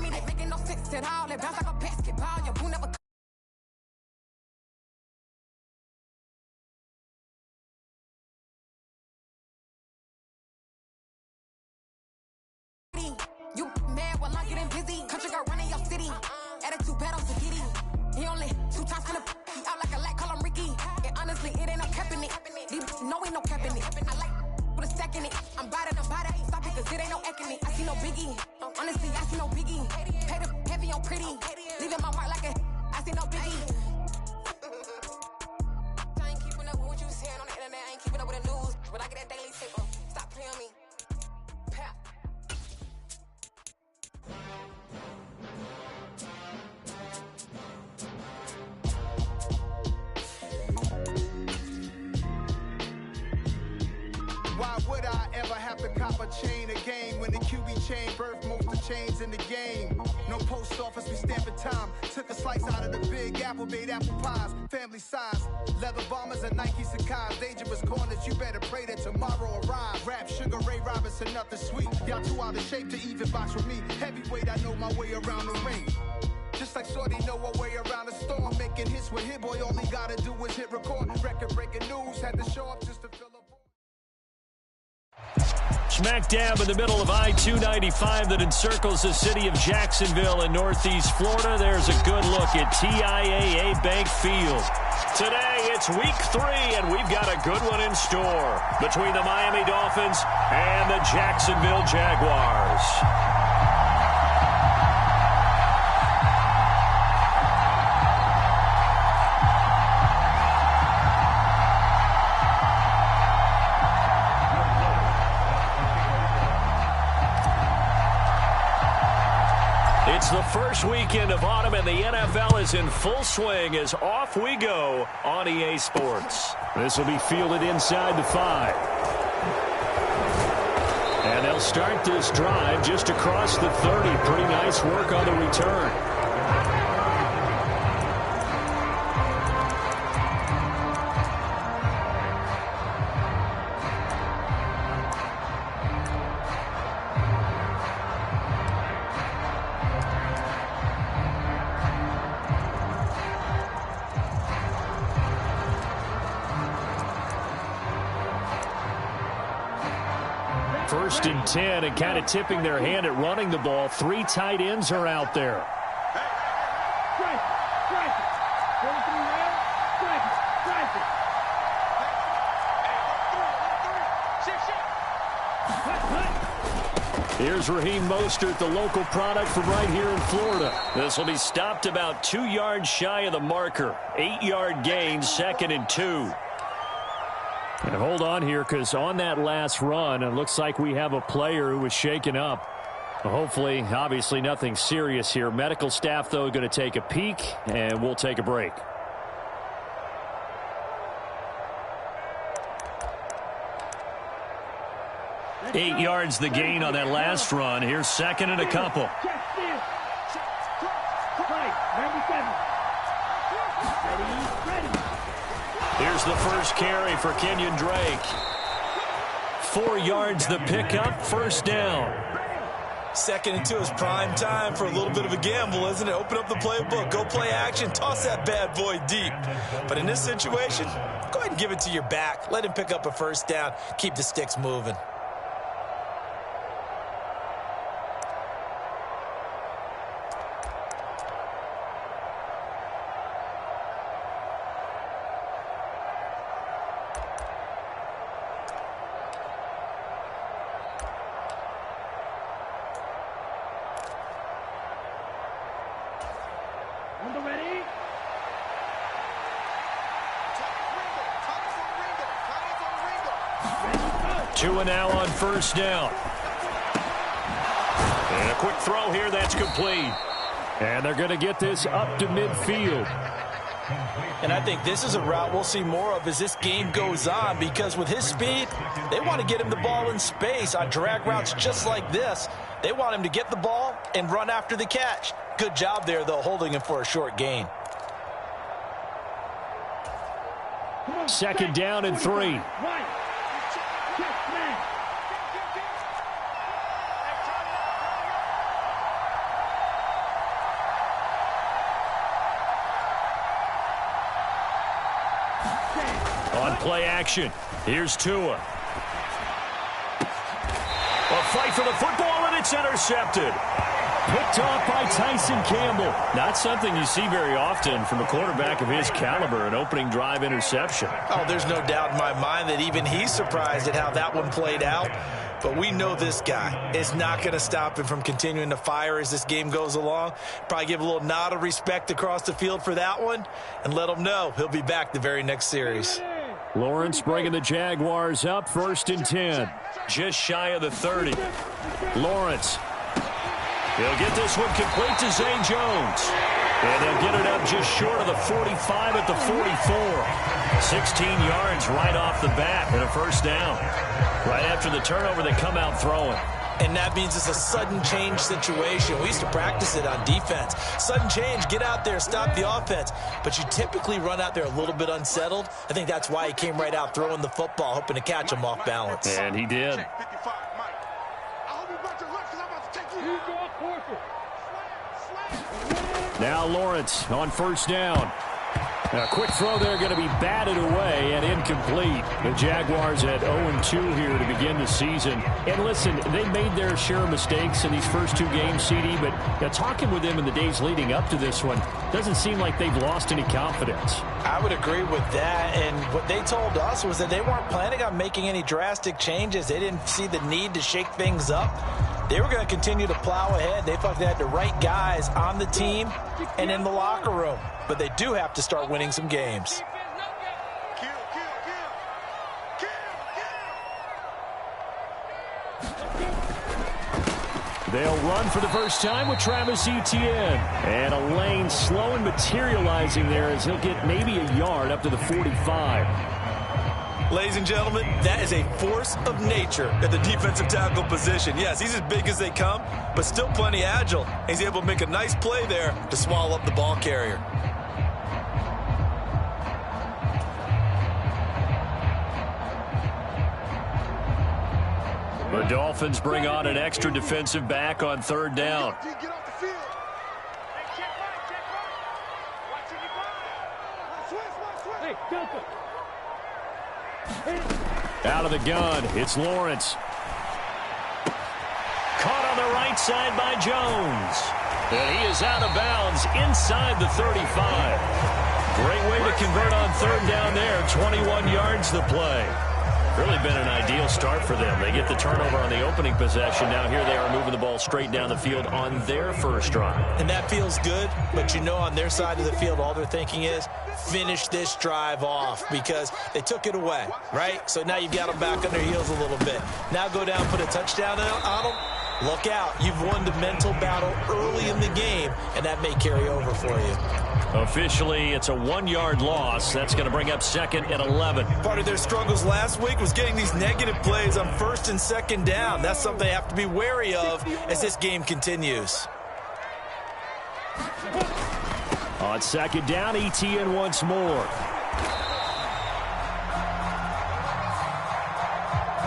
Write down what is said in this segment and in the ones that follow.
I mean, it making no sense at all. It bounce like a basketball. Your boo never. You mad while I'm getting busy. Country girl running your city. Attitude bad on Zagidi. He only 2 times finna he out like a light, call him Ricky. And honestly, it ain't no cap in it. These no ain't no cap in it. I like with a stack in it. I'm bad at ain't stop it, cause it ain't no acting it. I see no biggie. Honestly, I see no biggie. Pay the heavy on pretty. Leaving my mark like a I see no biggie. I ain't keeping up with what you saying on the internet. I ain't keeping up with the news. But I get that daily paper. Stop playing me. Pap. Why would I ever have to cop a chain again when the QB chain birthed most of the chains in the game? No post office, we stamping time. Took a slice out of the big apple, made apple pies, family size. Leather bombers and Nike Sacai's. Dangerous corners, you better pray that tomorrow arrives. Rap, Sugar Ray Robinson, nothing sweet. Y'all too out of shape to even box with me. Heavyweight, I know my way around the ring. Just like Shorty know her way around the storm. Making hits with Hit Boy, all he gotta do is hit record. Record-breaking news, had to show up just to fill up. Smack dab in the middle of I-295 that encircles the city of Jacksonville in northeast Florida. There's a good look at TIAA Bank Field. Today, it's week 3, and we've got a good one in store between the Miami Dolphins and the Jacksonville Jaguars. It's the first weekend of autumn, and the NFL is in full swing as off we go on EA Sports. This will be fielded inside the 5. And they'll start this drive just across the 30. Pretty nice work on the return. First and 10, and kind of tipping their hand at running the ball. 3 tight ends are out there. Here's Raheem Mostert, the local product from right here in Florida. This will be stopped about 2 yards shy of the marker. 8-yard gain, 2nd and 2. And hold on here, because on that last run, it looks like we have a player who was shaken up. Hopefully, obviously nothing serious here. Medical staff, though, going to take a peek, and we'll take a break. Eight yards the gain on that last run. Here's 2nd and a couple. Here's the first carry for Kenyon Drake. 4 yards the pickup, 1st down. 2nd and 2 is prime time for a little bit of a gamble, isn't it? Open up the playbook, go play action, toss that bad boy deep. But in this situation, go ahead and give it to your back. Let him pick up a 1st down, keep the sticks moving. Two and now on 1st down. And a quick throw here, that's complete. And they're going to get this up to midfield. And I think this is a route we'll see more of as this game goes on, because with his speed, they want to get him the ball in space on drag routes just like this. They want him to get the ball and run after the catch. Good job there, though, holding him for a short gain. 2nd down and 3. play action. Here's Tua. A fight for the football, and it's intercepted. Picked off by Tyson Campbell. Not something you see very often from a quarterback of his caliber, an opening drive interception. Oh, there's no doubt in my mind that even he's surprised at how that one played out. But we know this guy is not going to stop him from continuing to fire as this game goes along. Probably give a little nod of respect across the field for that one and let him know he'll be back the very next series. Lawrence bringing the Jaguars up, 1st and 10. Just shy of the 30. Lawrence. He'll get this one complete to Zay Jones. And they'll get it up just short of the 45 at the 44. 16 yards right off the bat and a first down. Right after the turnover, they come out throwing. And that means it's a sudden change situation. We used to practice it on defense. Sudden change, get out there, stop the offense. But you typically run out there a little bit unsettled. I think that's why he came right out throwing the football, hoping to catch him off balance. And he did. Now Lawrence on 1st down. A quick throw there going to be batted away and incomplete. The Jaguars at 0-2 here to begin the season. And listen, they made their share of mistakes in these first 2 games, CD, but talking with them in the days leading up to this one, doesn't seem like they've lost any confidence. I would agree with that, and what they told us was that they weren't planning on making any drastic changes. They didn't see the need to shake things up. They were going to continue to plow ahead. They felt they had the right guys on the team and in the locker room. But they do have to start winning some games. They'll run for the first time with Travis Etienne. And a lane slow and materializing there as he'll get maybe a yard up to the 45. Ladies and gentlemen, that is a force of nature at the defensive tackle position. Yes, he's as big as they come, but still plenty agile. He's able to make a nice play there to swallow up the ball carrier. The Dolphins bring on an extra defensive back on 3rd down. Out of the gun, it's Lawrence. Caught on the right side by Jones. And he is out of bounds inside the 35. Great way to convert on 3rd down there. 21 yards the play. Really been an ideal start for them. They get the turnover on the opening possession. Now here they are moving the ball straight down the field on their first drive. And that feels good, but you know on their side of the field all they're thinking is finish this drive off because they took it away, right? So now you've got them back on their heels a little bit. Now go down, put a touchdown on them. Look out. You've won the mental battle early in the game, and that may carry over for you. Officially, it's a 1-yard loss. That's going to bring up 2nd and 11. Part of their struggles last week was getting these negative plays on 1st and 2nd down. That's something they have to be wary of as this game continues. On 2nd down, Etienne once more.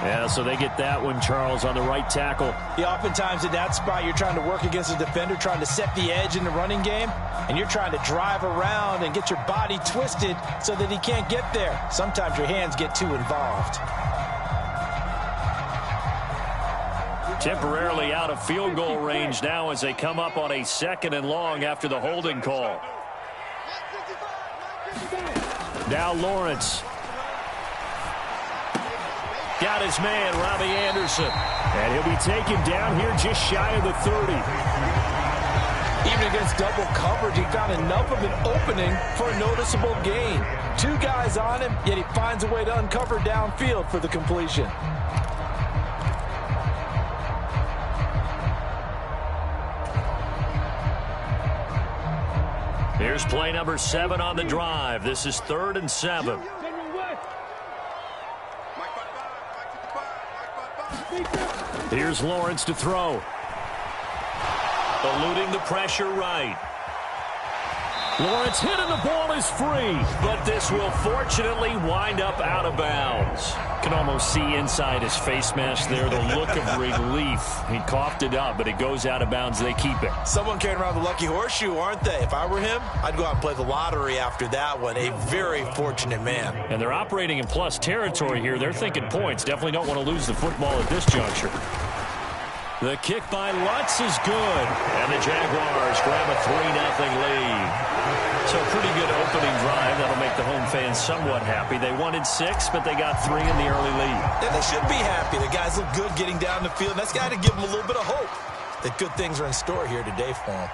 Yeah, so they get that one, Charles, on the right tackle. Yeah, oftentimes in that spot, you're trying to work against a defender, trying to set the edge in the running game, and you're trying to drive around and get your body twisted so that he can't get there. Sometimes your hands get too involved. Temporarily out of field goal range now as they come up on a 2nd and long after the holding call. Now Lawrence. Got his man, Robbie Anderson. And he'll be taken down here just shy of the 30. Even against double coverage, he found enough of an opening for a noticeable gain. 2 guys on him, yet he finds a way to uncover downfield for the completion. Here's play number 7 on the drive. This is 3rd and 7. Here's Lawrence to throw. Eluding the pressure right. Lawrence hit and the ball is free. But this will fortunately wind up out of bounds. Can almost see inside his face mask there the look of relief. He coughed it up, but it goes out of bounds. They keep it. Someone carrying around the lucky horseshoe, aren't they? If I were him, I'd go out and play the lottery after that one. A very fortunate man. And they're operating in plus territory here. They're thinking points. Definitely don't want to lose the football at this juncture. The kick by Lutz is good. And the Jaguars grab a 3-0 lead. So pretty good opening drive. That'll make the home fans somewhat happy. They wanted 6, but they got 3 in the early lead. And they should be happy. The guys look good getting down the field. That's got to give them a little bit of hope that good things are in store here today for them.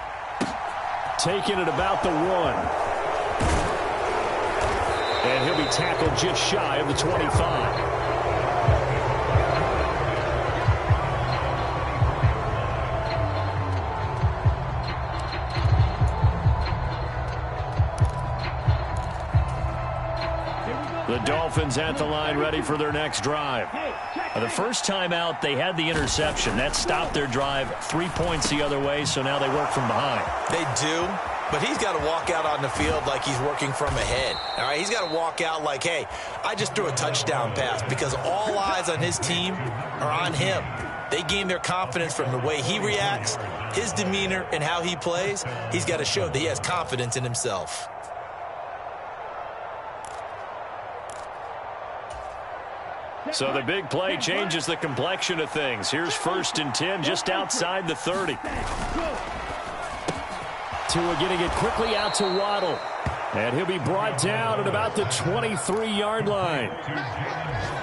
Taking it about the 1. And he'll be tackled just shy of the 25. The Dolphins at the line ready for their next drive. The first time out, they had the interception. That stopped their drive 3 points the other way, so now they work from behind. They do, but he's got to walk out on the field like he's working from ahead. All right, he's got to walk out like, hey, I just threw a touchdown pass, because all eyes on his team are on him. They gain their confidence from the way he reacts, his demeanor, and how he plays. He's got to show that he has confidence in himself. So the big play changes the complexion of things. Here's 1st and 10 just outside the 30. Tua getting it quickly out to Waddle. And he'll be brought down at about the 23-yard line.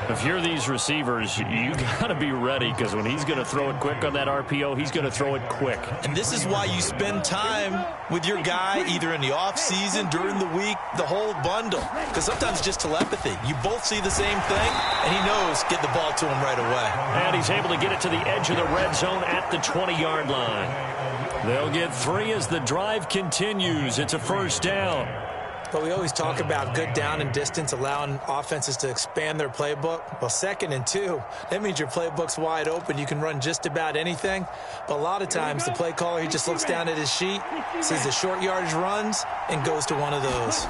If you're these receivers, you got to be ready, because when he's going to throw it quick on that RPO, he's going to throw it quick. And this is why you spend time with your guy either in the offseason, during the week, the whole bundle. Because sometimes it's just telepathy. You both see the same thing, and he knows get the ball to him right away. And he's able to get it to the edge of the red zone at the 20-yard line. They'll get 3 as the drive continues. It's a 1st down. But we always talk about good down and distance, allowing offenses to expand their playbook. Well, 2nd and 2, that means your playbook's wide open. You can run just about anything. But a lot of times, the play caller, he just looks down at his sheet, sees the short yardage runs, and goes to one of those.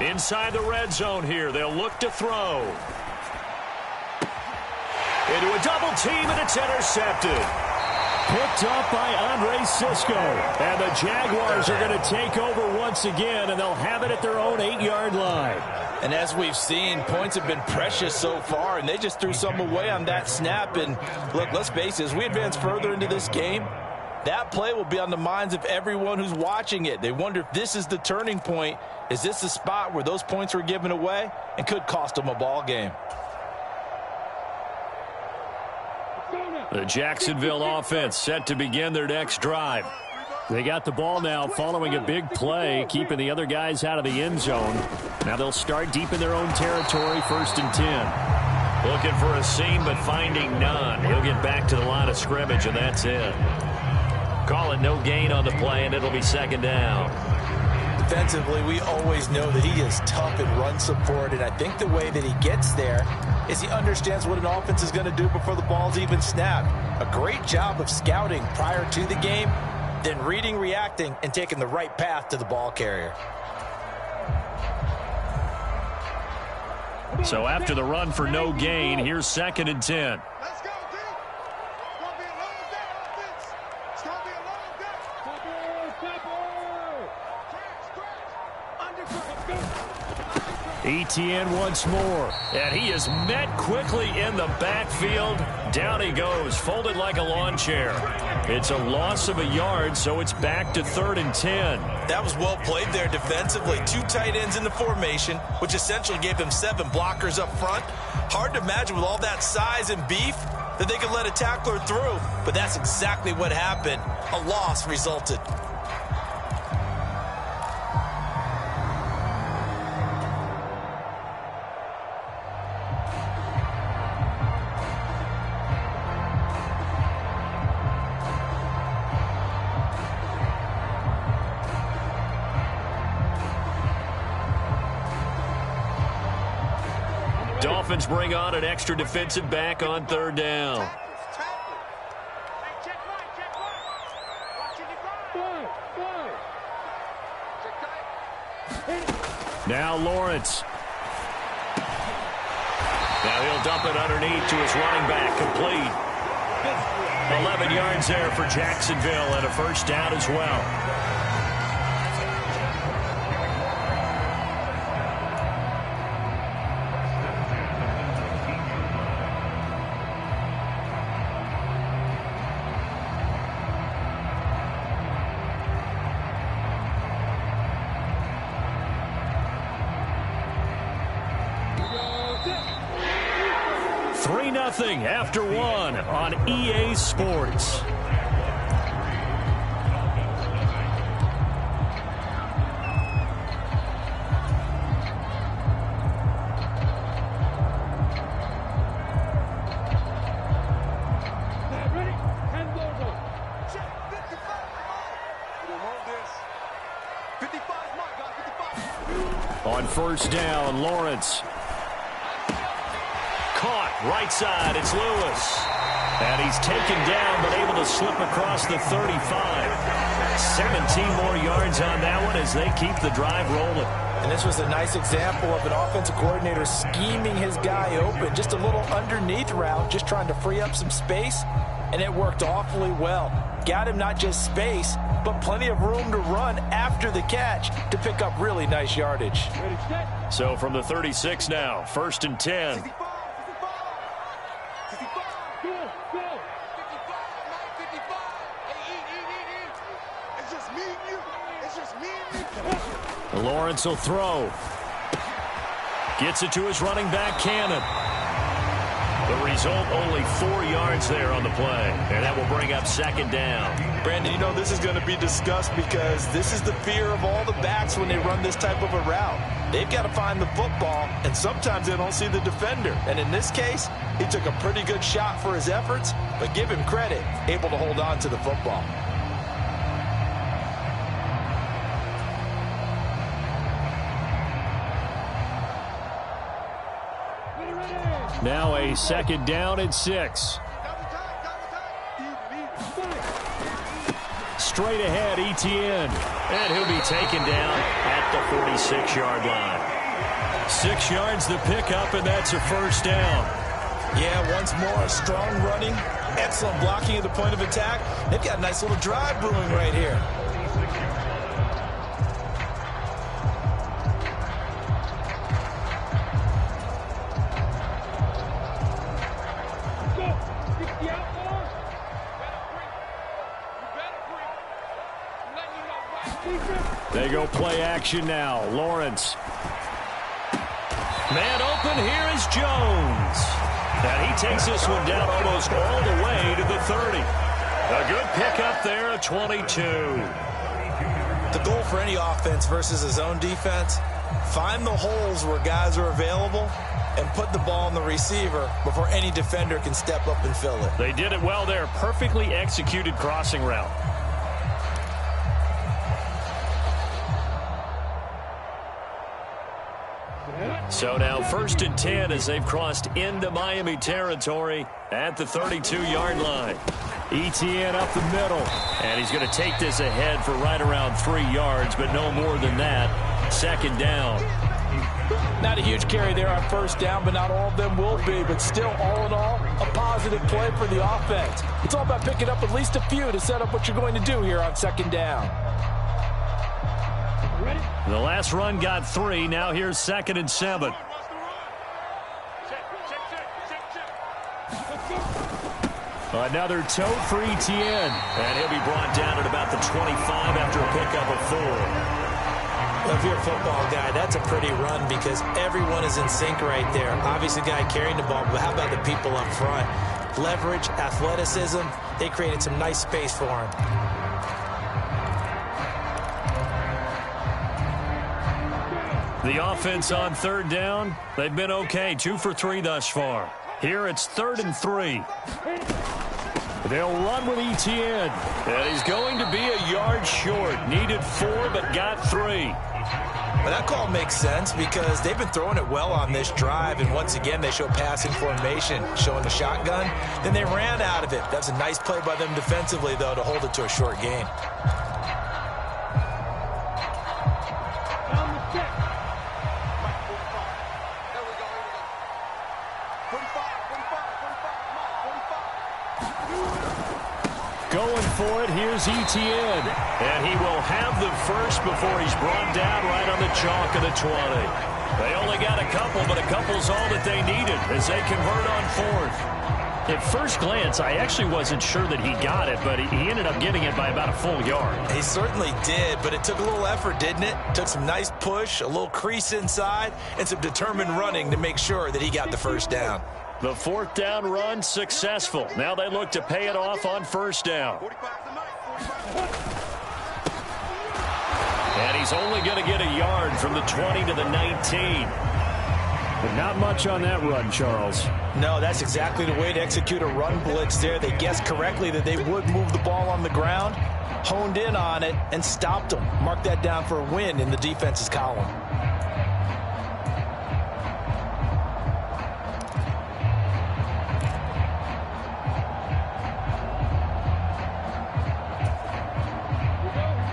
Inside the red zone here, they'll look to throw. Into a double team, and it's intercepted. Picked up by Andre Sisco. And the Jaguars are going to take over once again, and they'll have it at their own 8-yard line. And as we've seen, points have been precious so far, and they just threw some away on that snap. And look, let's face it, as we advance further into this game, that play will be on the minds of everyone who's watching it. They wonder if this is the turning point. Is this the spot where those points were given away and could cost them a ball game? The Jacksonville offense set to begin their next drive. They got the ball now following a big play, keeping the other guys out of the end zone. Now they'll start deep in their own territory, 1st and 10. Looking for a seam, but finding none. He'll get back to the line of scrimmage, and that's it. Call it no gain on the play, and it'll be 2nd down. Defensively, we always know that he is tough in run support, and I think the way that he gets there is he understands what an offense is going to do before the ball's even snapped. A great job of scouting prior to the game, then reading, reacting, and taking the right path to the ball carrier. So after the run for no gain, here's 2nd and 10. Let's go, D. It's going to be a long day, offense. It's going to be a long day. Etienne once more, and he is met quickly in the backfield. Down he goes, folded like a lawn chair. It's a loss of a yard, so it's back to 3rd and 10. That was well played there defensively. 2 tight ends in the formation, which essentially gave them 7 blockers up front. Hard to imagine with all that size and beef that they could let a tackler through, but that's exactly what happened. A loss resulted. Dolphins bring on an extra defensive back on 3rd down. Now Lawrence. Now he'll dump it underneath to his running back, complete. 11 yards there for Jacksonville and a first down as well. After one on EA Sports. On first down, Lawrence. Caught right side, it's Lewis. And he's taken down but able to slip across the 35. 17 more yards on that one as they keep the drive rolling. And this was a nice example of an offensive coordinator scheming his guy open. Just a little underneath route, just trying to free up some space, and it worked awfully well. Got him not just space, but plenty of room to run after the catch to pick up really nice yardage. So from the 36 now, 1st and 10. Lawrence will throw. Gets it to his running back, Cannon. The result, only 4 yards there on the play. And that will bring up second down. Brandon, you know this is going to be discussed because this is the fear of all the backs when they run this type of a route. They've got to find the football, and sometimes they don't see the defender. And in this case, he took a pretty good shot for his efforts, but give him credit, able to hold on to the football. Now a second down and 6. Straight ahead, Etienne. And he'll be taken down at the 46-yard line. 6 yards the pickup, and that's a first down. Yeah, once more, strong running, excellent blocking at the point of attack. They've got a nice little drive brewing right here. They go play action now. Lawrence. Man open, here is Jones. And he takes this one down almost all the way to the 30. A good pickup there at 22. The goal for any offense versus his own defense, find the holes where guys are available and put the ball on the receiver before any defender can step up and fill it. They did it well there. Perfectly executed crossing route. So now 1st and 10 as they've crossed into Miami territory at the 32-yard line. Etienne up the middle. And he's going to take this ahead for right around 3 yards, but no more than that. Second down. Not a huge carry there on first down, but not all of them will be. But still, all in all, a positive play for the offense. It's all about picking up at least a few to set up what you're going to do here on second down. The last run got 3. Now here's 2nd and 7. Another tote for Etienne. And he'll be brought down at about the 25 after a pickup of 4. Well, if you're a football guy, that's a pretty run because everyone is in sync right there. Obviously, the guy carrying the ball, but how about the people up front? Leverage, athleticism, they created some nice space for him. The offense on 3rd down, they've been okay. 2 for 3 thus far. Here it's 3rd and 3. They'll run with Etienne. And he's going to be a yard short. Needed 4, but got 3. Well, that call makes sense because they've been throwing it well on this drive. And once again, they show passing formation, showing the shotgun. Then they ran out of it. That's a nice play by them defensively, though, to hold it to a short gain. for it. Here's Etienne. And he will have the first before he's brought down right on the chalk of the 20. They only got a couple, but a couple's all that they needed as they convert on fourth. At first glance, I actually wasn't sure that he got it, but he ended up getting it by about a full yard. He certainly did, but it took a little effort, didn't it? Took some nice push, a little crease inside, and some determined running to make sure that he got the first down. The fourth down run successful. Now they look to pay it off on first down. And he's only going to get a yard from the 20 to the 19. But not much on that run, Charles. No, that's exactly the way to execute a run blitz there. They guessed correctly that they would move the ball on the ground, honed in on it, and stopped them. Mark that down for a win in the defense's column.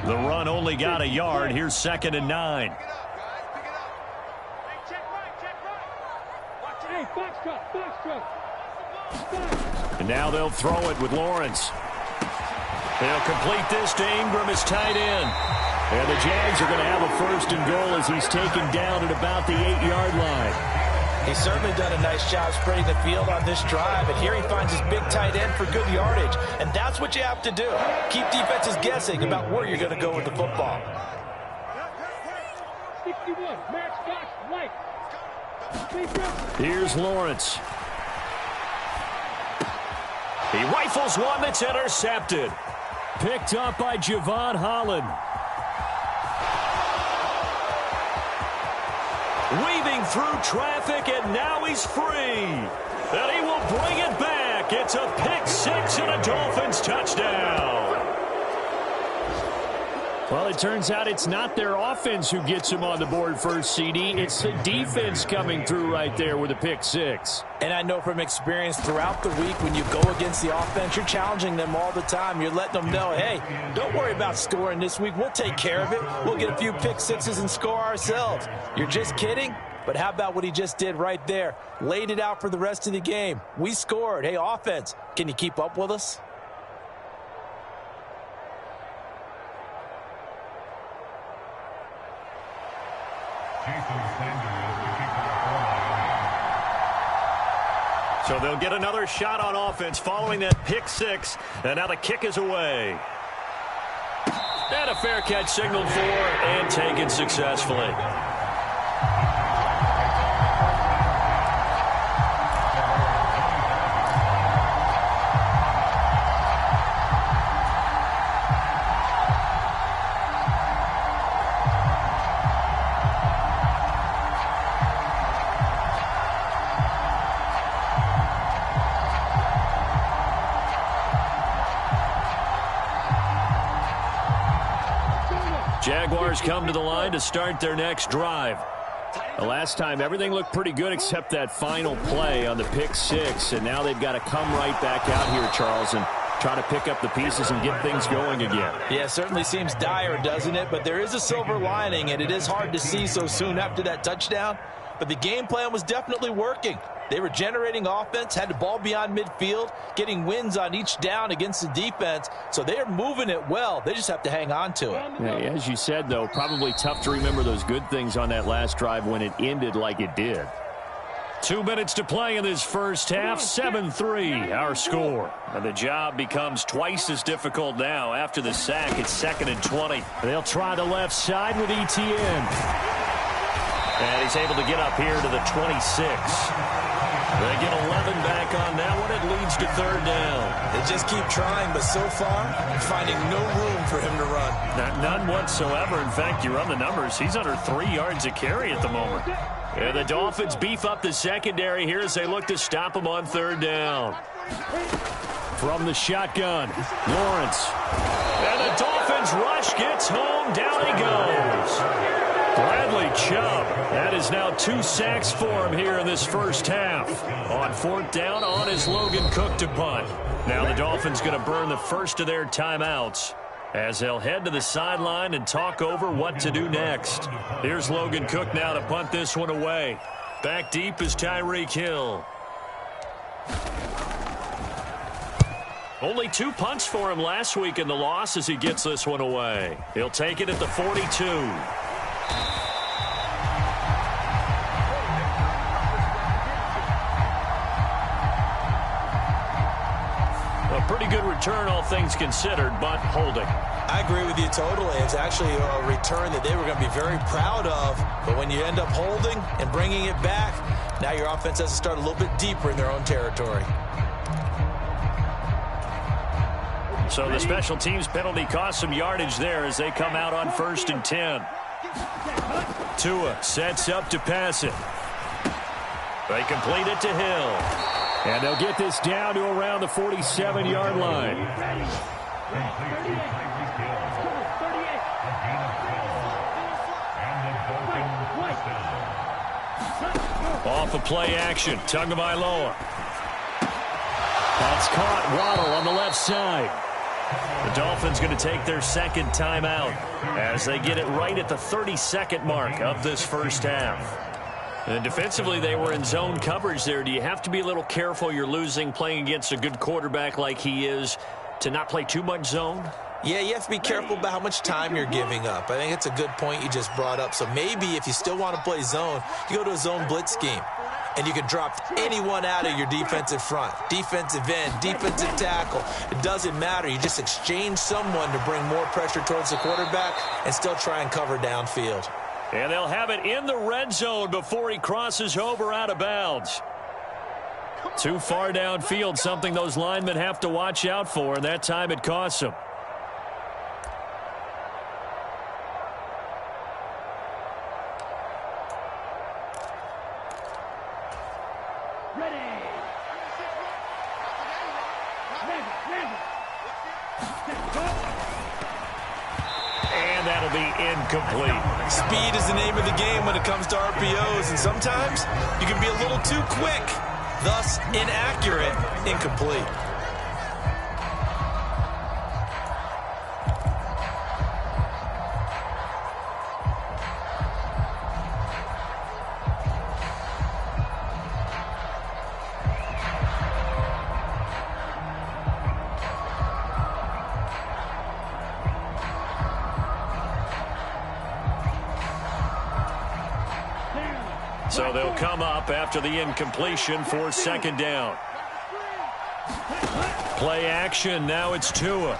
The run only got a yard. Here's 2nd and 9. And now they'll throw it with Lawrence. They'll complete this to Ingram as tight end. And the Jags are going to have a 1st and goal as he's taken down at about the 8-yard line. He's certainly done a nice job spreading the field on this drive, and here he finds his big tight end for good yardage. And that's what you have to do. Keep defenses guessing about where you're going to go with the football. 61, matchbox, right. Here's Lawrence. He rifles one that's intercepted. Picked up by Javon Holland. Weaving through traffic, and now he's free. And he will bring it back. It's a pick six and a Dolphins touchdown. Well, it turns out it's not their offense who gets him on the board first, CD. It's the defense coming through right there with a pick six. And I know from experience throughout the week when you go against the offense, you're challenging them all the time. You're letting them know, hey, don't worry about scoring this week. We'll take care of it. We'll get a few pick sixes and score ourselves. You're just kidding? But how about what he just did right there? Laid it out for the rest of the game. We scored. Hey, offense, can you keep up with us? So they'll get another shot on offense following that pick six. And now the kick is away. And a fair catch signaled for and taken successfully. Jaguars come to the line to start their next drive. The last time, everything looked pretty good except that final play on the pick six. And now they've got to come right back out here, Charles, and try to pick up the pieces and get things going again. Yeah, certainly seems dire, doesn't it? But there is a silver lining, and it is hard to see so soon after that touchdown. But the game plan was definitely working. They were generating offense, had the ball beyond midfield, getting wins on each down against the defense. So they're moving it well. They just have to hang on to it. Yeah, as you said, though, probably tough to remember those good things on that last drive when it ended like it did. 2 minutes to play in this first half. 7-3, our score. And the job becomes twice as difficult now. After the sack, it's 2nd and 20. They'll try the left side with Etienne. And he's able to get up here to the 26. They get 11 back on that one. It leads to 3rd down. They just keep trying, but so far, finding no room for him to run. None whatsoever. In fact, you run the numbers. He's under 3 yards a carry at the moment. And the Dolphins beef up the secondary here as they look to stop him on 3rd down. From the shotgun, Lawrence. And the Dolphins rush gets home. Down he goes. Bradley Chubb. That is now 2 sacks for him here in this first half. On 4th down, on is Logan Cook to punt. Now the Dolphins going to burn the first of their timeouts as they'll head to the sideline and talk over what to do next. Here's Logan Cook now to punt this one away. Back deep is Tyreek Hill. Only 2 punts for him last week in the loss as he gets this one away. He'll take it at the 42. A pretty good return, all things considered, but holding. I agree with you totally. It's actually a return that they were going to be very proud of. But when you end up holding and bringing it back, now your offense has to start a little bit deeper in their own territory. So the special teams penalty cost some yardage there as they come out on 1st and 10. Tua sets up to pass it. They complete it to Hill. And they'll get this down to around the 47-yard line. Off of play action, Tagovailoa. That's caught. Waddle on the left side. The Dolphins going to take their second timeout as they get it right at the 32nd mark of this first half. And defensively, they were in zone coverage there. Do you have to be a little careful? You're losing playing against a good quarterback like he is to not play too much zone? Yeah, you have to be careful about how much time you're giving up. I think it's a good point you just brought up. So maybe if you still want to play zone, you go to a zone blitz scheme. And you can drop anyone out of your defensive front. Defensive end, defensive tackle. It doesn't matter. You just exchange someone to bring more pressure towards the quarterback and still try and cover downfield. And they'll have it in the red zone before he crosses over out of bounds. Too far downfield, something those linemen have to watch out for, and that time it costs them. And that'll be incomplete. Speed is the name of the game when it comes to RPOs, and sometimes you can be a little too quick, thus inaccurate, incomplete. So they'll come up after the incompletion for second down. Play action. Now it's Tua.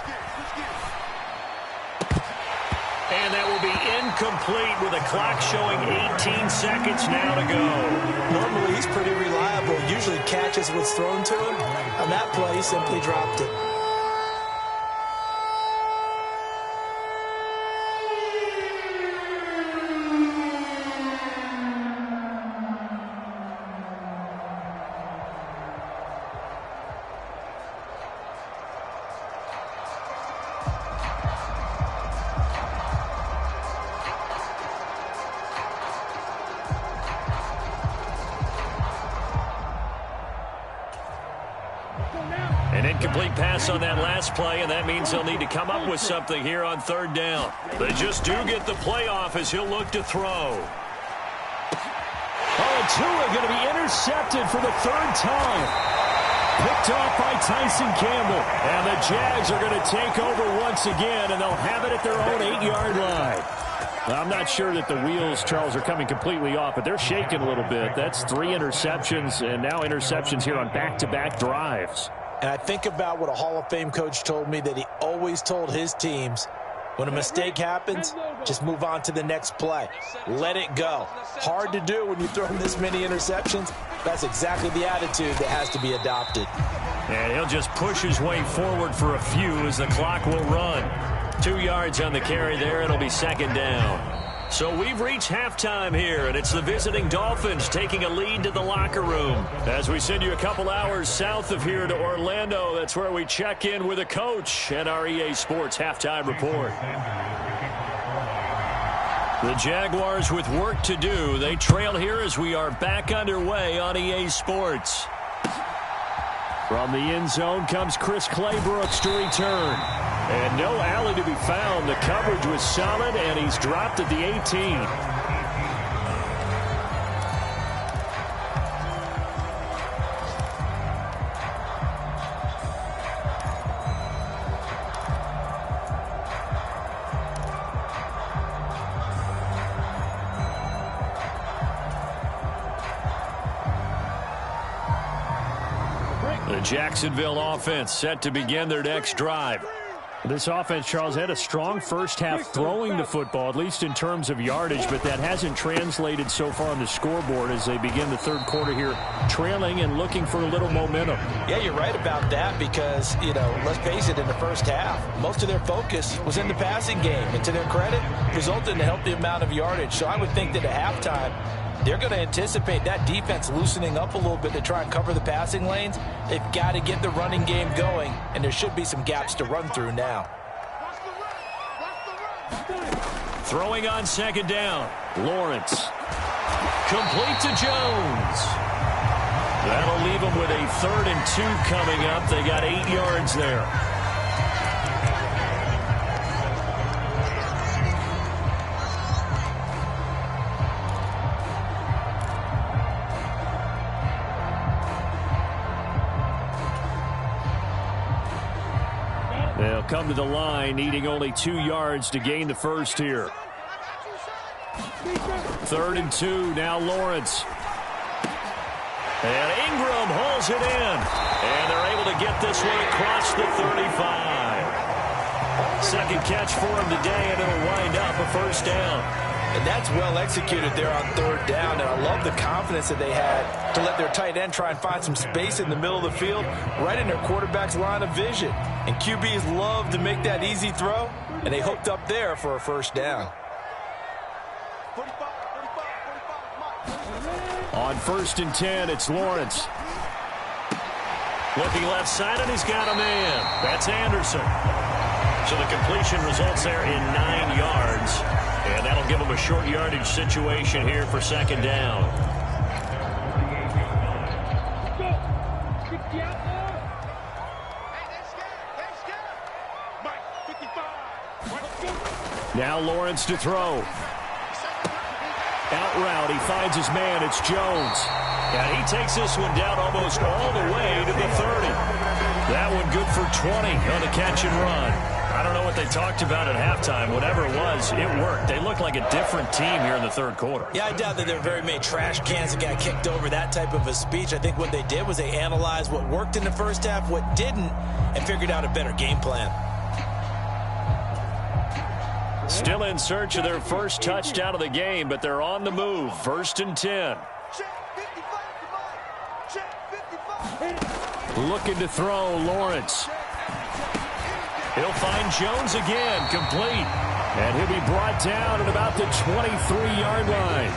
And that will be incomplete with a clock showing 18 seconds now to go. Normally he's pretty reliable. Usually catches what's thrown to him. On that play, he simply dropped it. An incomplete pass on that last play, and that means they'll need to come up with something here on third down. They just do get the playoff as he'll look to throw. Oh, Tua going to be intercepted for the third time. Picked off by Tyson Campbell. And the Jags are going to take over once again, and they'll have it at their own 8-yard line. I'm not sure that the wheels, Charles, are coming completely off, but they're shaking a little bit. That's 3 interceptions, and now interceptions here on back-to-back drives. And I think about what a Hall of Fame coach told me that he always told his teams, when a mistake happens, just move on to the next play. Let it go. Hard to do when you throw this many interceptions. That's exactly the attitude that has to be adopted. And he'll just push his way forward for a few as the clock will run. 2 yards on the carry there. It'll be second down. So we've reached halftime here, and it's the visiting Dolphins taking a lead to the locker room. As we send you a couple hours south of here to Orlando, that's where we check in with a coach and our EA Sports halftime report. The Jaguars with work to do. They trail here as we are back underway on EA Sports. From the end zone comes Chris Claybrooks to return. And no alley to be found. The coverage was solid, and he's dropped at the 18. Jacksonville offense set to begin their next drive. This offense, Charles, had a strong first half throwing the football, at least in terms of yardage, but that hasn't translated so far on the scoreboard as they begin the third quarter here, trailing and looking for a little momentum. Yeah, you're right about that because, let's face it, in the first half, most of their focus was in the passing game, and to their credit, resulted in a healthy amount of yardage. So I would think that at halftime, they're going to anticipate that defense loosening up a little bit to try and cover the passing lanes. They've got to get the running game going, and there should be some gaps to run through now. Throwing on second down. Lawrence. Complete to Jones. That'll leave them with a 3rd and 2 coming up. They got 8 yards there. They'll come to the line, needing only 2 yards to gain the first here. 3rd and 2, now Lawrence. And Ingram hauls it in. And they're able to get this one across the 35. Second catch for him today, and it'll wind up a first down. And that's well executed there on 3rd down, and I love the confidence that they had to let their tight end try and find some space in the middle of the field, right in their quarterback's line of vision. And QBs love to make that easy throw, and they hooked up there for a first down. On 1st and 10, it's Lawrence. Looking left side, and he's got a man. That's Anderson. So the completion results there in 9 yards. And that'll give them a short yardage situation here for second down. Now Lawrence to throw. Out route, he finds his man. It's Jones. And he takes this one down almost all the way to the 30. That one good for 20 on the catch and run. I don't know what they talked about at halftime. Whatever it was, it worked. They look like a different team here in the third quarter. Yeah, I doubt that there were very many trash cans that got kicked over, that type of a speech. I think what they did was they analyzed what worked in the first half, what didn't, and figured out a better game plan. Still in search of their first touchdown of the game, but they're on the move. 1st and 10. Looking to throw, Lawrence. He'll find Jones again, complete. And he'll be brought down at about the 23-yard line.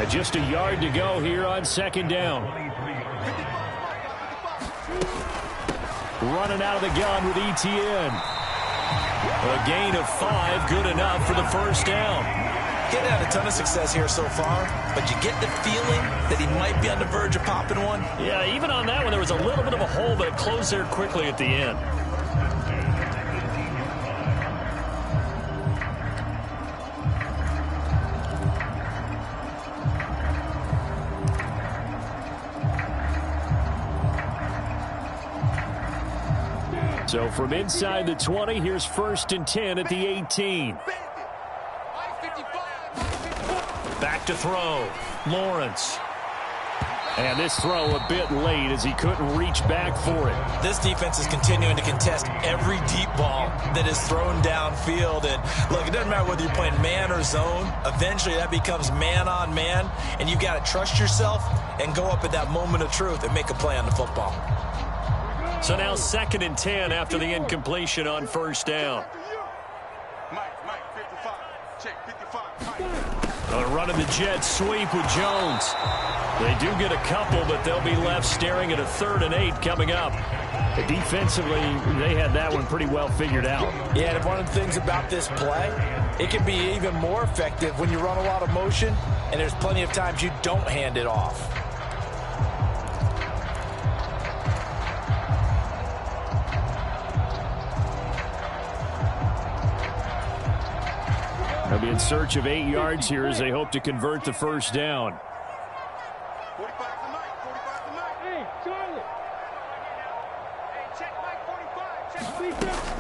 And just a yard to go here on second down. Running out of the gun with ETN. A gain of 5, good enough for the first down. Getting had a ton of success here so far, but you get the feeling that he might be on the verge of popping one. Yeah, even on that one, there was a little bit of a hole, but it closed there quickly at the end. So from inside the 20, here's 1st and 10 at the 18. Back to throw. Lawrence. And this throw a bit late as he couldn't reach back for it. This defense is continuing to contest every deep ball that is thrown downfield. And look, it doesn't matter whether you're playing man or zone. Eventually that becomes man on man. And you got to trust yourself and go up at that moment of truth and make a play on the football. So now 2nd and 10 after the incompletion on 1st down. Running the jet sweep with Jones. They do get a couple, but they'll be left staring at a 3rd and 8 coming up. Defensively, they had that one pretty well figured out. Yeah, and one of the things about this play, it can be even more effective when you run a lot of motion, and there's plenty of times you don't hand it off. They'll be in search of 8 yards here as they hope to convert the first down.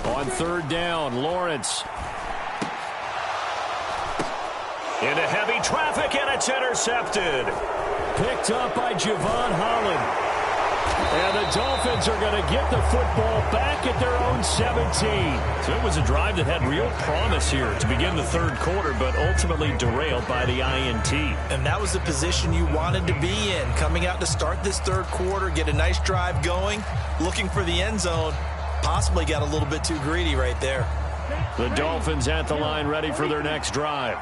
On 3rd down, Lawrence. Into heavy traffic, and it's intercepted. Picked up by Javon Holland. And the Dolphins are going to get the football back at their own 17. So it was a drive that had real promise here to begin the third quarter, but ultimately derailed by the INT. And that was the position you wanted to be in, coming out to start this third quarter, get a nice drive going, looking for the end zone. Possibly got a little bit too greedy right there. The Dolphins at the line ready for their next drive.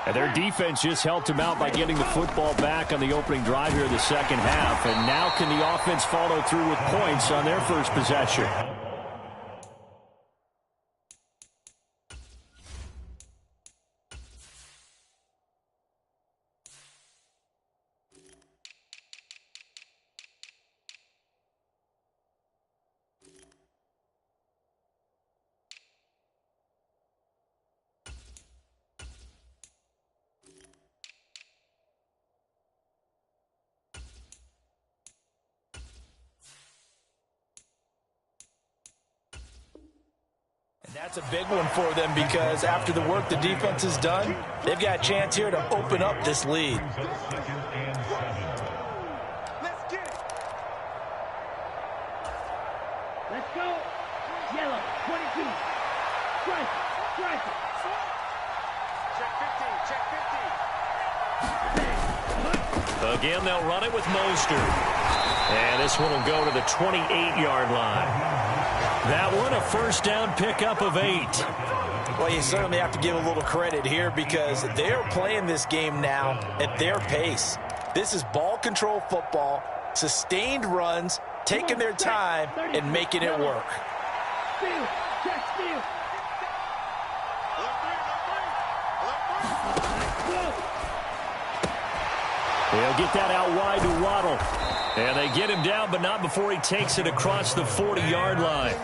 And their defense just helped them out by getting the football back on the opening drive here in the second half. And now can the offense follow through with points on their first possession? That's a big one for them because after the work the defense has done, they've got a chance here to open up this lead. Let's go. Yellow, 22. Strike it, strike it. Check 15, check 15. Again, they'll run it with Mostert. And this one will go to the 28-yard line. That one, a first down pickup of 8. Well, you certainly have to give a little credit here because they're playing this game now at their pace. This is ball control football, sustained runs, taking their time and making it work. Steal, check steal. They'll get that out wide to Waddle. And they get him down, but not before he takes it across the 40-yard line.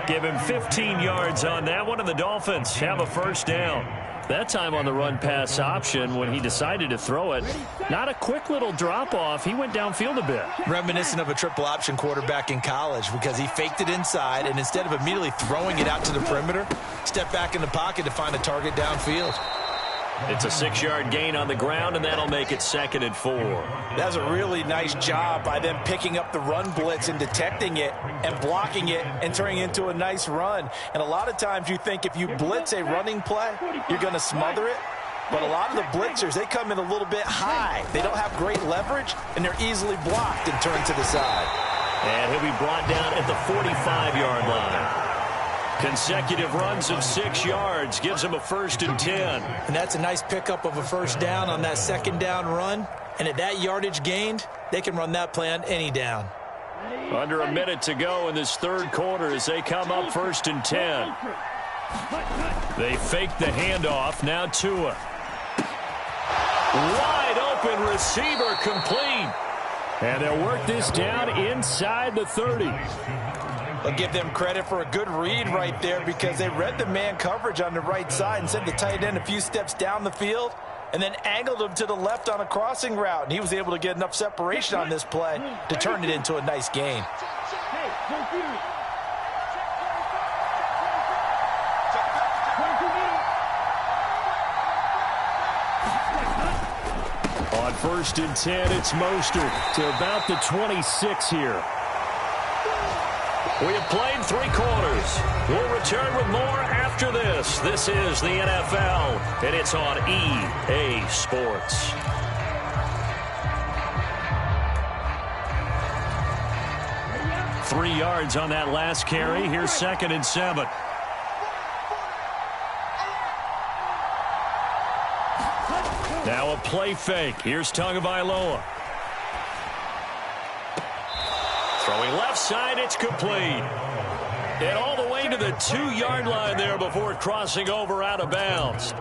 Give him 15 yards on that one, and the Dolphins have a first down. That time on the run-pass option when he decided to throw it. Not a quick little drop-off. He went downfield a bit. Reminiscent of a triple-option quarterback in college because he faked it inside, and instead of immediately throwing it out to the perimeter, stepped back in the pocket to find a target downfield. It's a 6-yard gain on the ground, and that'll make it 2nd and 4. That's a really nice job by them picking up the run blitz and detecting it and blocking it and turning it into a nice run. And a lot of times you think if you blitz a running play, you're going to smother it. But a lot of the blitzers, they come in a little bit high. They don't have great leverage, and they're easily blocked and turned to the side. And he'll be brought down at the 45-yard line. Consecutive runs of 6 yards gives him a 1st and 10. And that's a nice pickup of a first down on that second down run. And at that yardage gained, they can run that play on any down. Under a minute to go in this third quarter as they come up 1st and 10. They fake the handoff. Now Tua. Wide open receiver complete. And they'll work this down inside the 30. I'll give them credit for a good read right there because they read the man coverage on the right side and sent the tight end a few steps down the field and then angled him to the left on a crossing route. And he was able to get enough separation on this play to turn it into a nice gain. On 1st and 10, it's Mostert to about the 26 here. We have played 3 quarters. We'll return with more after this. This is the NFL, and it's on EA Sports. Three yards on that last carry. Here's 2nd and 7. Now a play fake. Here's Tagovailoa. Throwing left side, it's complete. And all the way to the 2-yard line there before crossing over out of bounds.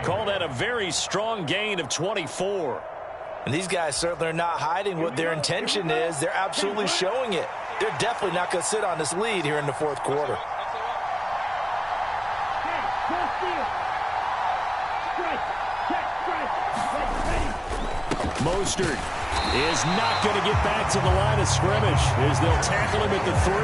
Call that a very strong gain of 24. And these guys certainly are not hiding what their intention is. They're absolutely showing it. They're definitely not going to sit on this lead here in the fourth quarter. Mostert is not going to get back to the line of scrimmage as they'll tackle him at the 3.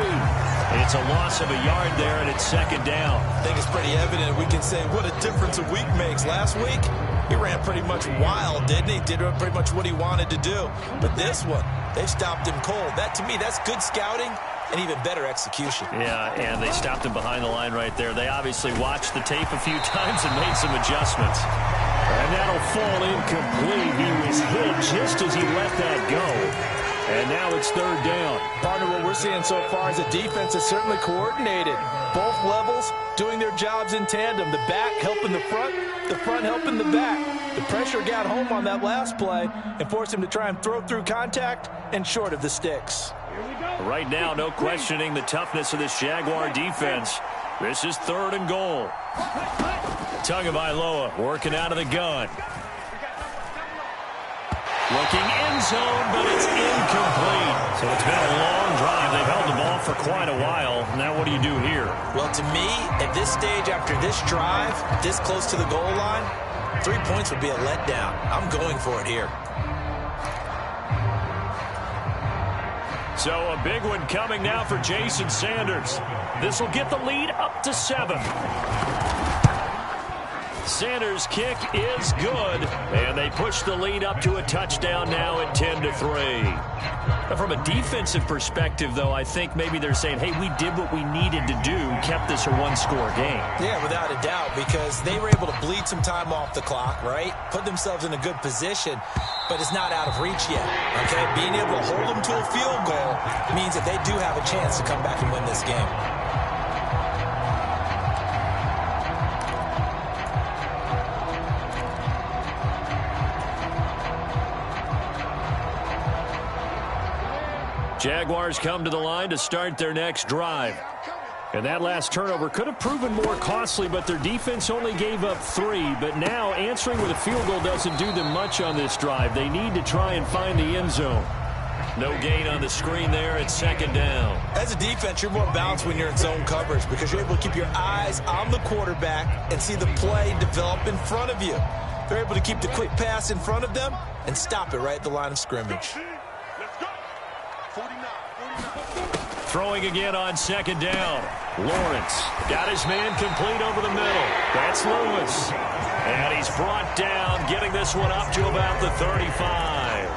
It's a loss of a yard there, and it's 2nd down. I think it's pretty evident we can say what a difference a week makes. Last week, He ran pretty much wild, didn't he? Did pretty much what he wanted to do. But this one, they stopped him cold. That, to me, that's good scouting and even better execution. Yeah, and they stopped him behind the line right there. They obviously watched the tape a few times and made some adjustments. And that'll fall incomplete. He was hit just as he let that go. And now it's third down. Partner, what we're seeing so far is the defense is certainly coordinated. Both levels doing their jobs in tandem. The back helping the front helping the back. The pressure got home on that last play and forced him to try and throw through contact and short of the sticks. Right now, no questioning the toughness of this Jaguar defense. This is third and goal. Tagovailoa working out of the gun. Looking end zone, but it's incomplete. So it's been a long drive. They've held the ball for quite a while. Now what do you do here? Well, to me, at this stage, after this drive, this close to the goal line, 3 points would be a letdown. I'm going for it here. So a big one coming now for Jason Sanders. This will get the lead up to 7. Sanders' kick is good, and they push the lead up to a touchdown now at 10-3. From a defensive perspective, though, I think maybe they're saying, hey, we did what we needed to do, kept this a one-score game. Yeah, without a doubt, because they were able to bleed some time off the clock, right? Put themselves in a good position, but it's not out of reach yet, okay? Being able to hold them to a field goal means that they do have a chance to come back and win this game. Jaguars come to the line to start their next drive. And that last turnover could have proven more costly, but their defense only gave up 3. But now answering with a field goal doesn't do them much on this drive. They need to try and find the end zone. No gain on the screen there. It's second down. As a defense, you're more balanced when you're in zone coverage because you're able to keep your eyes on the quarterback and see the play develop in front of you. They're able to keep the quick pass in front of them and stop it right at the line of scrimmage. Throwing again on second down. Lawrence got his man complete over the middle. That's Lewis. And he's brought down, getting this one up to about the 35.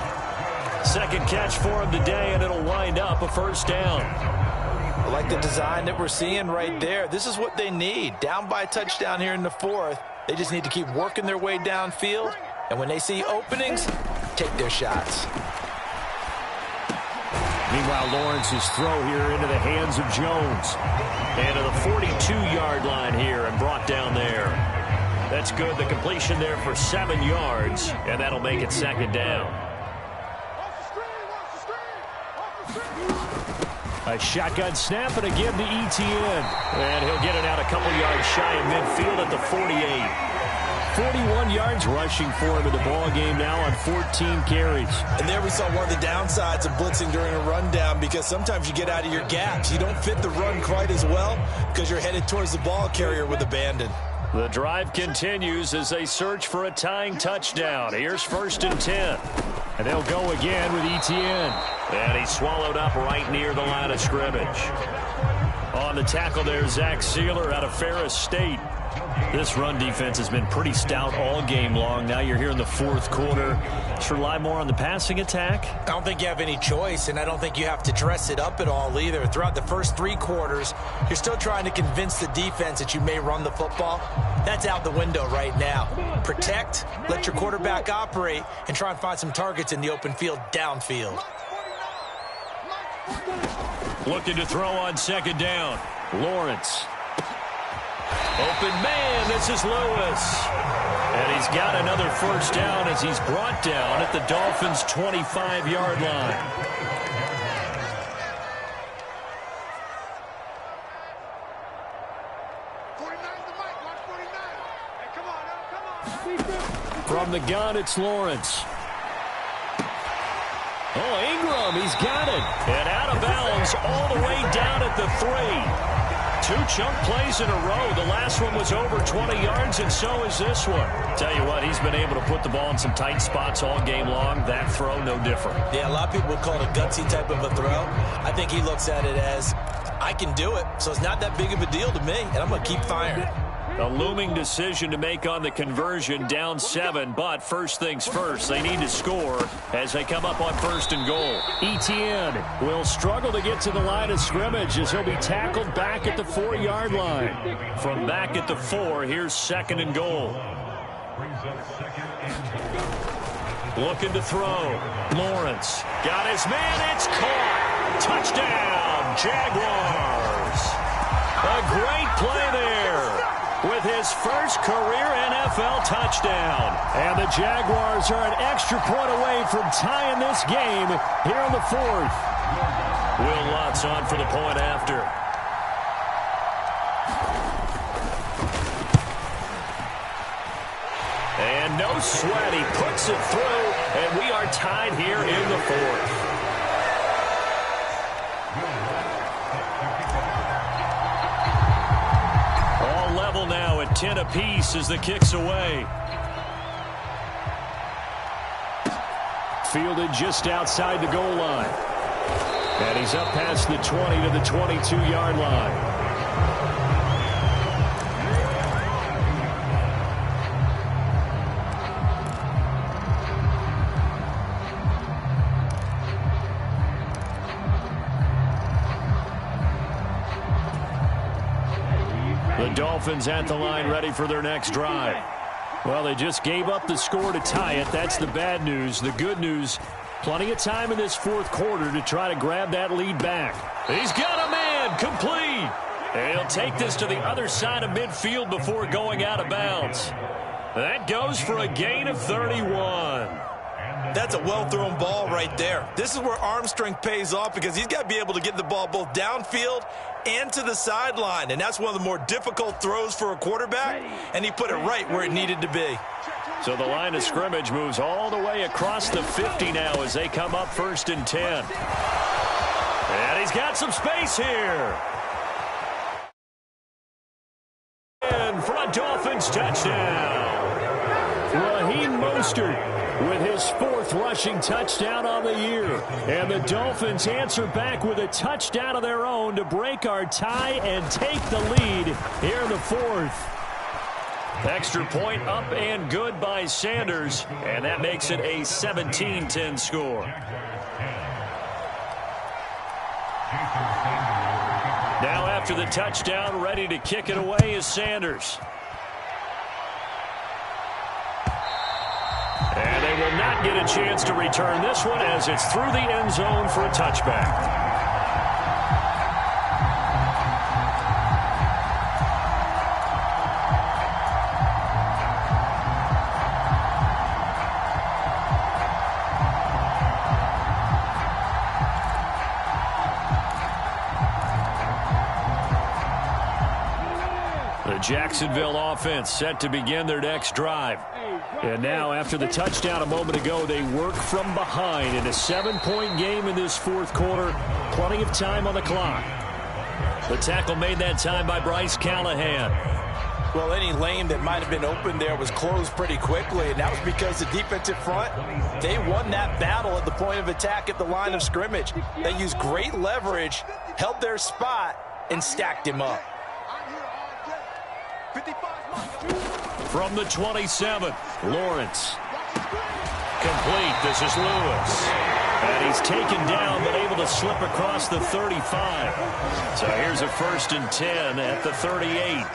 Second catch for him today, and it'll wind up a first down. I like the design that we're seeing right there. This is what they need. Down by a touchdown here in the 4th. They just need to keep working their way downfield. And when they see openings, take their shots. Meanwhile, Lawrence's throw here into the hands of Jones. And to the 42-yard line here and brought down there. That's good. The completion there for 7 yards, and that'll make it second down. A shotgun snap and again to Etienne. And he'll get it out a couple yards shy of midfield at the 48. 41 yards rushing for him in the ball game now on 14 carries. And there we saw one of the downsides of blitzing during a rundown because sometimes you get out of your gaps. You don't fit the run quite as well because you're headed towards the ball carrier with abandon. The drive continues as they search for a tying touchdown. Here's 1st and 10. And they'll go again with Etienne. And he's swallowed up right near the line of scrimmage. On the tackle there, Zach Sealer out of Ferris State. This run defense has been pretty stout all game long. Now you're here in the 4th quarter. Just rely more on the passing attack? I don't think you have any choice, and I don't think you have to dress it up at all either. Throughout the first 3 quarters, you're still trying to convince the defense that you may run the football. That's out the window right now. Protect, let your quarterback operate, and try and find some targets in the open field downfield. Looking to throw on second down. Lawrence. Open man, this is Lewis. And he's got another first down as he's brought down at the Dolphins' 25-yard line. From the gun, it's Lawrence. Oh, Ingram, he's got it. And out of bounds all the way down at the 3. 2 chunk plays in a row. The last one was over 20 yards, and so is this one. Tell you what, he's been able to put the ball in some tight spots all game long. That throw, no different. Yeah, a lot of people would call it a gutsy type of a throw. I think he looks at it as, I can do it, so it's not that big of a deal to me, and I'm going to keep firing. A looming decision to make on the conversion, down 7, but first things first, they need to score as they come up on 1st and goal. Etienne will struggle to get to the line of scrimmage as he'll be tackled back at the 4-yard line. From back at the 4, here's 2nd and goal. Looking to throw. Lawrence got his man. It's caught. Touchdown, Jaguars. A great play there with his first career NFL touchdown. And the Jaguars are an extra point away from tying this game here in the 4th. Will Lutz on for the point after. And no sweat. He puts it through, and we are tied here in the 4th. All level now at 10 apiece as the kick's away. Fielded just outside the goal line. And he's up past the 20 to the 22-yard line. The Dolphins at the line ready for their next drive. Well, they just gave up the score to tie it. That's the bad news. The good news, plenty of time in this 4th quarter to try to grab that lead back. He's got a man, complete. And he'll take this to the other side of midfield before going out of bounds. That goes for a gain of 31. That's a well-thrown ball right there. This is where arm strength pays off because he's got to be able to get the ball both downfield and to the sideline. And that's one of the more difficult throws for a quarterback, and he put it right where it needed to be. So the line of scrimmage moves all the way across the 50 now as they come up 1st and 10. And he's got some space here. And for a Dolphins touchdown. Raheem Mostert with his 4th rushing touchdown on the year. And the Dolphins answer back with a touchdown of their own to break our tie and take the lead here in the 4th. Extra point up and good by Sanders, and that makes it a 17-10 score. Now after the touchdown, ready to kick it away is Sanders. And they will not get a chance to return this one as it's through the end zone for a touchback. The Jacksonville offense set to begin their next drive. And now, after the touchdown a moment ago, they work from behind in a 7-point game in this 4th quarter. Plenty of time on the clock. The tackle made that time by Bryce Callahan. Well, any lane that might have been open there was closed pretty quickly, and that was because the defensive front, they won that battle at the point of attack at the line of scrimmage. They used great leverage, held their spot, and stacked him up. From the 27, Lawrence. Complete. This is Lewis. And he's taken down but able to slip across the 35. So here's a 1st and 10 at the 38.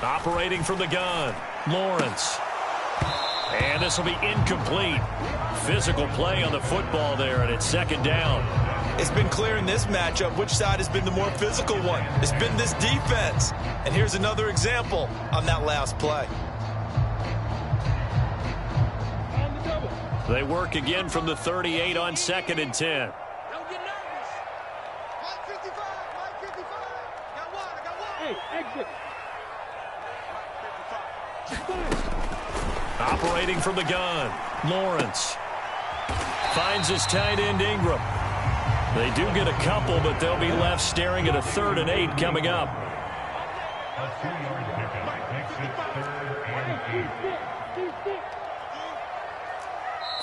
Operating from the gun, Lawrence. And this will be incomplete. Physical play on the football there, and it's 2nd down. It's been clear in this matchup which side has been the more physical one. It's been this defense. And here's another example on that last play. They work again from the 38 on 2nd and 10. Don't get nervous. 155, 155. Got one, I got one. Hey, exit. Operating from the gun, Lawrence. Finds his tight end, Ingram. They do get a couple, but they'll be left staring at a 3rd and 8 coming up.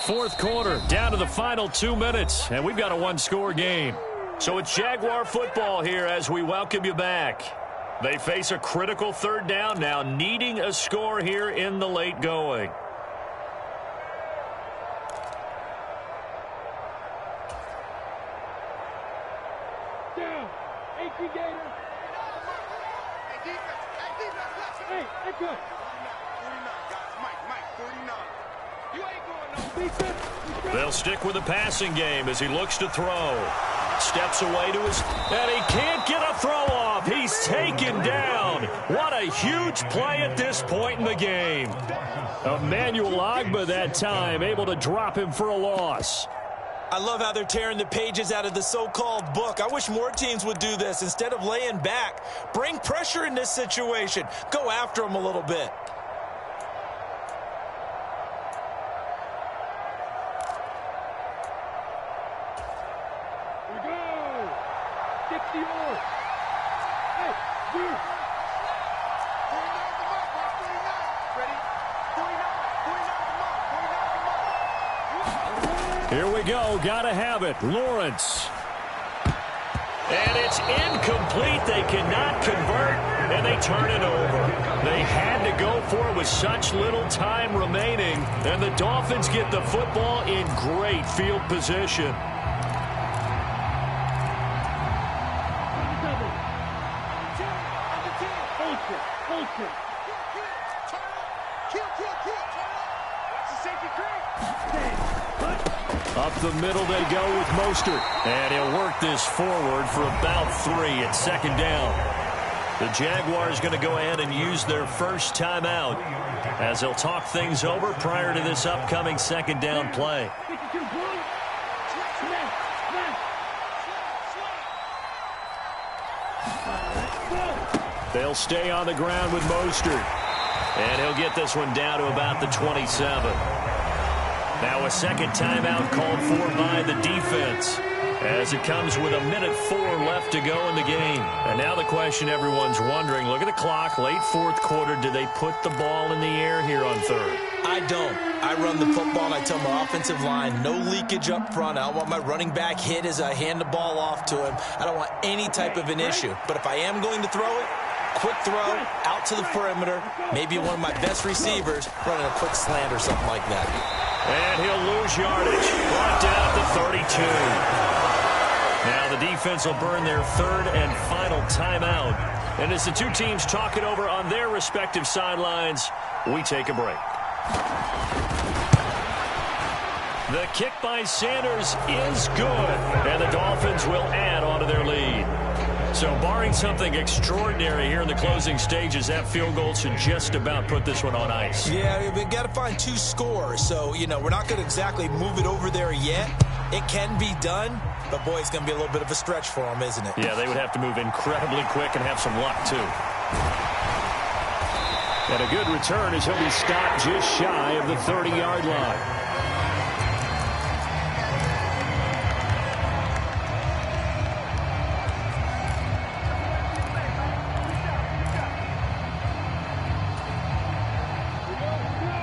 Fourth quarter, down to the final 2 minutes, and we've got a 1-score game. So it's Jaguar football here as we welcome you back. They face a critical third down now, needing a score here in the late going. Down. 18 Gator. Hey, that's good. 49, guys. Mike, 49. You ain't going no. They'll stick with the passing game as he looks to throw. Steps away to his, and he can't get a throw off. He's taken down. What a huge play at this point in the game. Emmanuel Ogbah that time, able to drop him for a loss. I love how they're tearing the pages out of the so-called book. I wish more teams would do this instead of laying back. Bring pressure in this situation. Go after them a little bit. Here we go. Gotta have it. Lawrence. And it's incomplete. They cannot convert, and they turn it over. They had to go for it with such little time remaining, and the Dolphins get the football in great field position. Up the middle they go with Mostert. And he'll work this forward for about 3 at second down. The Jaguars going to go ahead and use their first timeout as they'll talk things over prior to this upcoming second down play. They'll stay on the ground with Mostert. And he'll get this one down to about the 27. Now a second timeout called for by the defense as it comes with 1:04 left to go in the game. And now the question everyone's wondering, look at the clock, late fourth quarter, do they put the ball in the air here on third? I don't. I run the football and I tell my offensive line, no leakage up front. I don't want my running back hit as I hand the ball off to him. I don't want any type of an issue. But if I am going to throw it, quick throw, out to the perimeter, maybe one of my best receivers running a quick slant or something like that. And he'll lose yardage. Brought down at the 32. Now the defense will burn their third and final timeout. And as the two teams talk it over on their respective sidelines, we take a break. The kick by Sanders is good. And the Dolphins will add on to their lead. So barring something extraordinary here in the closing stages, that field goal should just about put this one on ice. Yeah, we've got to find 2 scores. So, you know, we're not going to exactly move it over there yet. It can be done, but, boy, it's going to be a little bit of a stretch for them, isn't it? Yeah, they would have to move incredibly quick and have some luck, too. And a good return as he'll be stopped just shy of the 30-yard line.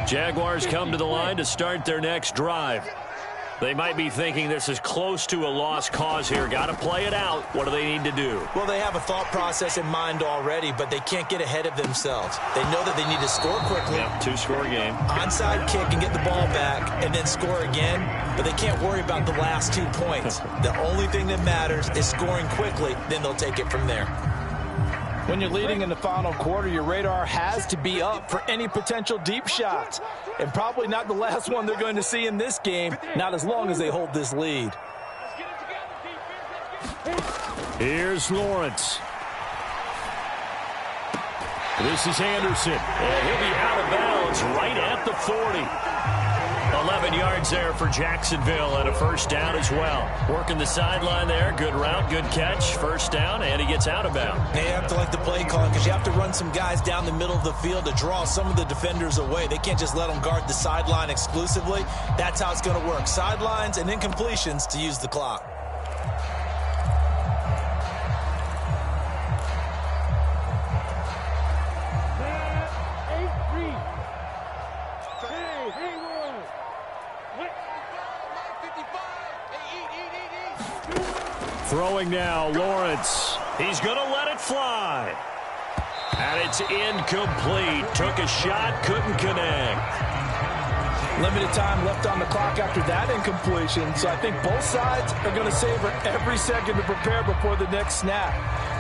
Jaguars come to the line to start their next drive. They might be thinking this is close to a lost cause here. Got to play it out. What do they need to do? Well, they have a thought process in mind already, but they can't get ahead of themselves. They know that they need to score quickly. Yep, 2-score game. Onside kick and get the ball back and then score again, but they can't worry about the last 2 points. The only thing that matters is scoring quickly, then they'll take it from there. When you're leading in the final quarter, your radar has to be up for any potential deep shots. And probably not the last one they're going to see in this game, not as long as they hold this lead. Here's Lawrence. This is Anderson. And he'll be out of bounds right at the 40. 11 yards there for Jacksonville and a first down as well. Working the sideline there. Good route, good catch. First down, and he gets out of bounds. They have to like the play calling because you have to run some guys down the middle of the field to draw some of the defenders away. They can't just let them guard the sideline exclusively. That's how it's going to work. Sidelines and incompletions to use the clock. Throwing now, Lawrence. He's going to let it fly. And it's incomplete. Took a shot, couldn't connect. Limited time left on the clock after that incompletion, so I think both sides are going to savor every second to prepare before the next snap.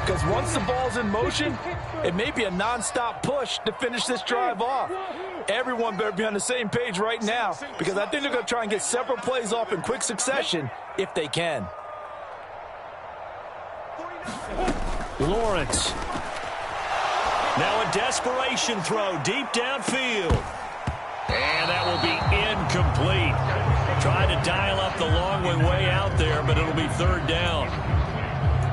Because once the ball's in motion, it may be a nonstop push to finish this drive off. Everyone better be on the same page right now, because I think they're going to try and get several plays off in quick succession if they can. Lawrence. Now a desperation throw deep downfield. And that will be incomplete. Tried to dial up the long way out there, but it'll be third down.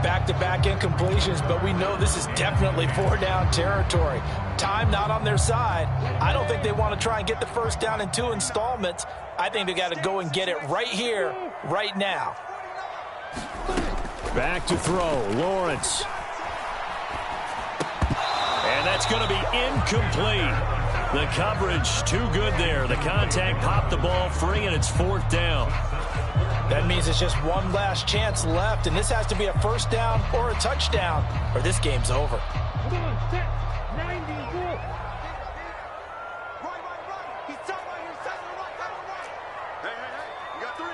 Back-to-back incompletions, but we know this is definitely four-down territory. Time not on their side. I don't think they want to try and get the first down in 2 installments. I think they got to go and get it right here, right now. Back to throw, Lawrence. And that's going to be incomplete. The coverage too good there. The contact popped the ball free, and it's fourth down. That means it's just one last chance left, and this has to be a first down or a touchdown, or this game's over. Come on, set. 90, go. Right. He's top right here, set on the right, top on the right. Hey. You got three.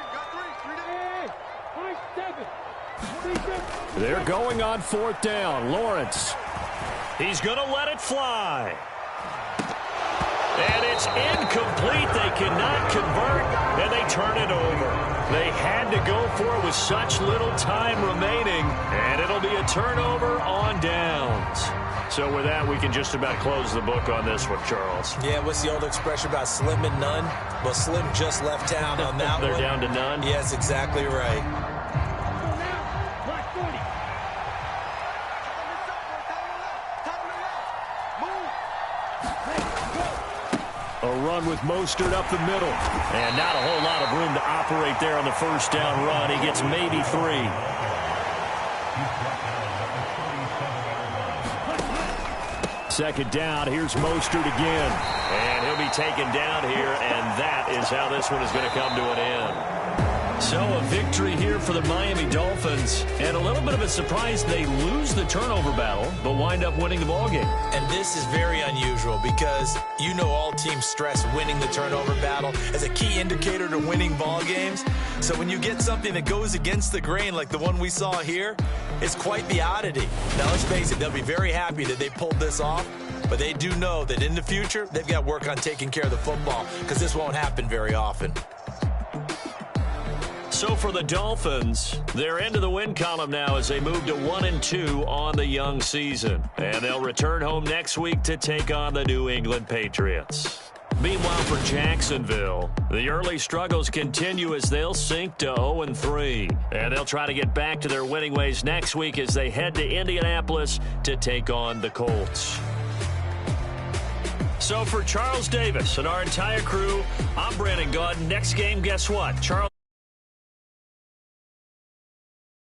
5, 7. They're going on fourth down. Lawrence. He's going to let it fly. And it's incomplete. They cannot convert, and they turn it over. They had to go for it with such little time remaining, and it'll be a turnover on downs. So with that, we can just about close the book on this one, Charles. Yeah, what's the old expression about slim and none? Well, Slim just left town on that They're one. down to none? Yes, exactly right. A run with Mostert up the middle. And not a whole lot of room to operate there on the first down run. He gets maybe 3. Second down, here's Mostert again. And he'll be taken down here, and that is how this one is going to come to an end. So a victory here for the Miami Dolphins, and a little bit of a surprise. They lose the turnover battle, but wind up winning the ballgame. And this is very unusual because you know all teams stress winning the turnover battle as a key indicator to winning ball games. So when you get something that goes against the grain like the one we saw here, it's quite the oddity. Now let's face it, they'll be very happy that they pulled this off, but they do know that in the future they've got work on taking care of the football because this won't happen very often. So for the Dolphins, they're into the win column now as they move to 1-2 on the young season. And they'll return home next week to take on the New England Patriots. Meanwhile, for Jacksonville, the early struggles continue as they'll sink to 0-3. And they'll try to get back to their winning ways next week as they head to Indianapolis to take on the Colts. So for Charles Davis and our entire crew, I'm Brandon Gaudin. Next game, guess what? Charles